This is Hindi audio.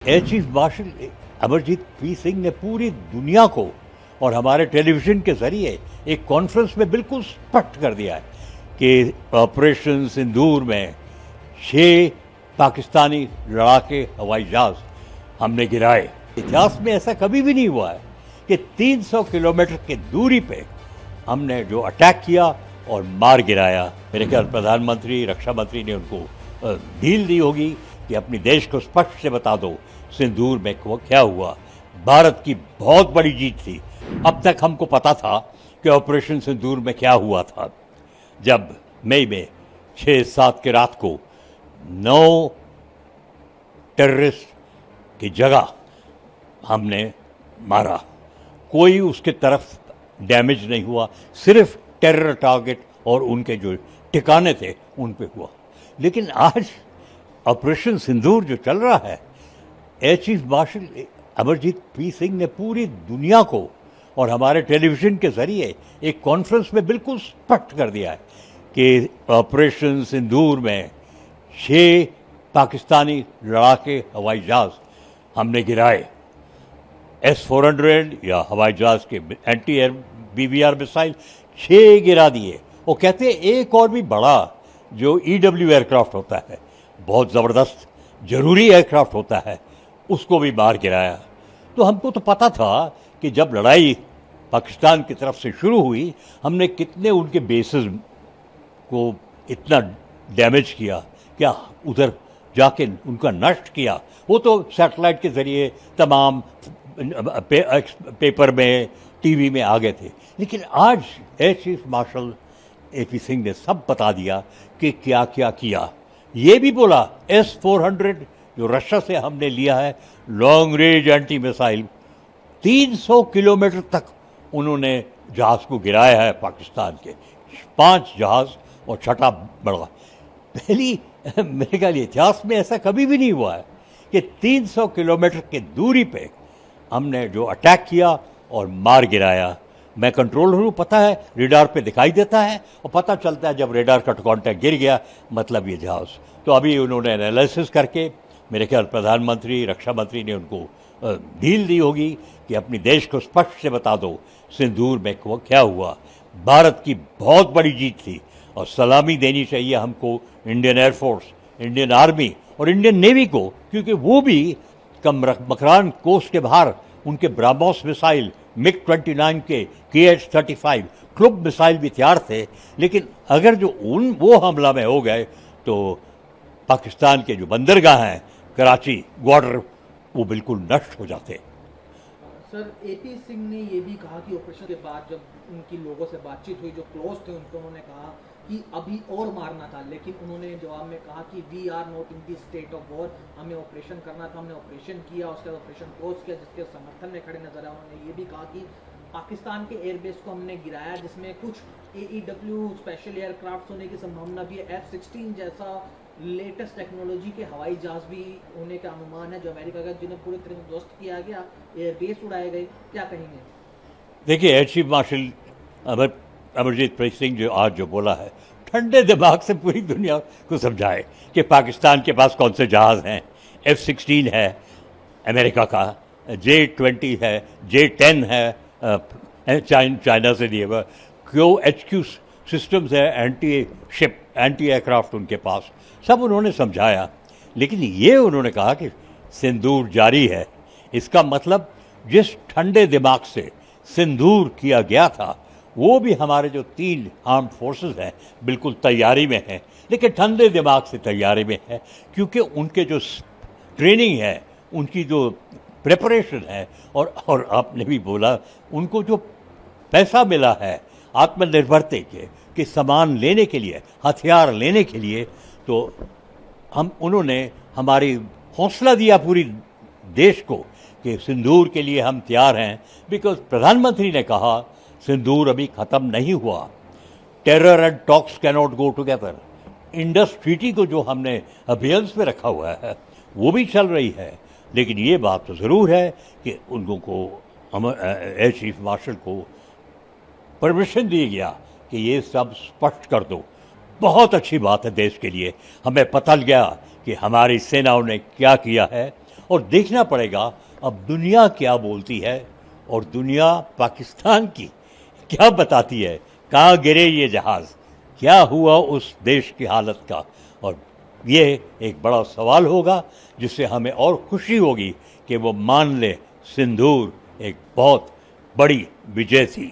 Air chief marshal Amarjeet P Singh ने पूरी दुनिया को और हमारे टेलीविजन के जरिए एक कॉन्फ्रेंस में बिल्कुल स्पष्ट कर दिया है कि ऑपरेशन सिंदूर में 6 पाकिस्तानी लड़ाके हवाई जहाज हमने गिराए। इतिहास में ऐसा कभी भी नहीं हुआ है कि 300 किलोमीटर की दूरी पे हमने जो अटैक किया और मार गिराया। मेरे ख्याल प्रधानमंत्री रक्षा मंत्री ने उनको ढील दी होगी कि अपने देश को स्पष्ट से बता दो सिंदूर में क्या हुआ। भारत की बहुत बड़ी जीत थी। अब तक हमको पता था कि ऑपरेशन सिंदूर में क्या हुआ था। जब मई में 6-7 की रात को 9 टेररिस्ट की जगह हमने मारा, कोई उसके तरफ डैमेज नहीं हुआ, सिर्फ टेरर टारगेट और उनके जो ठिकाने थे उन पे हुआ। लेकिन आज ऑपरेशन सिंदूर जो चल रहा है, air chief marshal Amarjeet P Singh ने पूरी दुनिया को और हमारे टेलीविजन के जरिए एक कॉन्फ्रेंस में बिल्कुल स्पष्ट कर दिया है कि ऑपरेशन सिंदूर में 6 पाकिस्तानी लड़ाके हवाई जहाज हमने गिराए। S-400 या हवाई जहाज के एंटी एयर BBR मिसाइल 6 गिरा दिए। वो कहते हैं एक और भी बड़ा जो EW एयरक्राफ्ट होता है, बहुत ज़बरदस्त जरूरी एयरक्राफ्ट होता है, उसको भी मार गिराया। तो हमको तो पता था कि जब लड़ाई पाकिस्तान की तरफ से शुरू हुई, हमने कितने उनके बेसेस को इतना डैमेज किया, क्या उधर जाके उनका नष्ट किया। वो तो सैटेलाइट के ज़रिए तमाम पेपर में, टीवी में आ गए थे। लेकिन आज air chief marshal AP Singh ने सब बता दिया कि क्या क्या किया। ये भी बोला S-400 जो रशिया से हमने लिया है, long range anti missile, 300 kilometre तक उन्होंने जहाज को गिराया है पाकिस्तान के। 5 जहाज और 6ठा बड़ा। पहली मेरे ख्याल इतिहास में ऐसा कभी भी नहीं हुआ है कि 300 किलोमीटर की दूरी पे हमने जो अटैक किया और मार गिराया। मैं कंट्रोल रूम, पता है रेडार पे दिखाई देता है और पता चलता है जब रेडार का कांटेक्ट गिर गया, मतलब ये जहाज। तो अभी उन्होंने एनालिसिस करके, मेरे ख्याल प्रधानमंत्री रक्षा मंत्री ने उनको ढील दी होगी कि अपने देश को स्पष्ट से बता दो सिंदूर में क्या हुआ। भारत की बहुत बड़ी जीत थी और सलामी देनी चाहिए हमको इंडियन एयरफोर्स, इंडियन आर्मी और इंडियन नेवी को, क्योंकि वो भी मकरान कोस्ट के बाहर उनके ब्राह्मोस मिसाइल, MiG-29 के KH-35 क्लब मिसाइल भी तैयार थे। लेकिन अगर जो वो हमला में हो गए तो पाकिस्तान के जो बंदरगाह हैं कराची, ग्वादर, वो बिल्कुल नष्ट हो जाते। सर, AP सिंह ने ये भी कहा कि ऑपरेशन के बाद जब उनकी लोगों से बातचीत हुई, जो क्लोज थे उनको, उन्होंने कहा कि अभी और मारना था, लेकिन उन्होंने जवाब में कहा कि we are not in the state of war, हमें ऑपरेशन करना था, हमने ऑपरेशन किया, उसके बाद ऑपरेशन क्लोज किया, जिसके समर्थन में खड़े नजर आए। उन्होंने ये भी कहा कि पाकिस्तान के एयरबेस को हमने गिराया, जिसमें कुछ AEW स्पेशल एयरक्राफ्ट होने की संभावना भी है। F-16 जैसा लेटेस्ट टेक्नोलॉजी के हवाई जहाज भी होने का अनुमान है जो अमेरिका का, जिन्हें पूरी तरह से ध्वस्त किया गया, एयरबेस उड़ाए गए। क्या कहेंगे? देखिए, air chief marshal Amarjeet P Singh जो आज जो बोला है, ठंडे दिमाग से पूरी दुनिया को समझाए कि पाकिस्तान के पास कौन से जहाज़ हैं। F-16 है अमेरिका का, J-20 है, J-10 है चाइना से लिए हुआ, QHQ सिस्टम्स है, एंटी शिप, एंटी एयरक्राफ्ट उनके पास, सब उन्होंने समझाया। लेकिन ये उन्होंने कहा कि सिंदूर जारी है। इसका मतलब जिस ठंडे दिमाग से सिंदूर किया गया था, वो भी हमारे जो 3 आर्म फोर्सेस हैं बिल्कुल तैयारी में हैं। लेकिन ठंडे दिमाग से तैयारी में है क्योंकि उनके जो ट्रेनिंग है, उनकी जो प्रिपरेशन है, और आपने भी बोला उनको जो पैसा मिला है आत्मनिर्भरता के सामान लेने के लिए, हथियार लेने के लिए, तो उन्होंने हमारी हौसला दिया पूरी देश को कि सिंदूर के लिए हम तैयार हैं। बिकॉज प्रधानमंत्री ने कहा सिंदूर अभी ख़त्म नहीं हुआ। Terror and talks cannot go together. Indus treaty को जो हमने अभियंस में रखा हुआ है वो भी चल रही है। लेकिन ये बात तो ज़रूर है कि उनको एयर चीफ मार्शल को परमिशन दी गया कि ये सब स्पष्ट कर दो। बहुत अच्छी बात है देश के लिए। हमें पता लग गया कि हमारी सेनाओं ने क्या किया है और देखना पड़ेगा अब दुनिया क्या बोलती है और दुनिया पाकिस्तान की क्या बताती है, कहाँ गिरे ये जहाज़, क्या हुआ उस देश की हालत का। और ये एक बड़ा सवाल होगा जिससे हमें और खुशी होगी कि वो मान ले सिंदूर एक बहुत बड़ी विजय थी।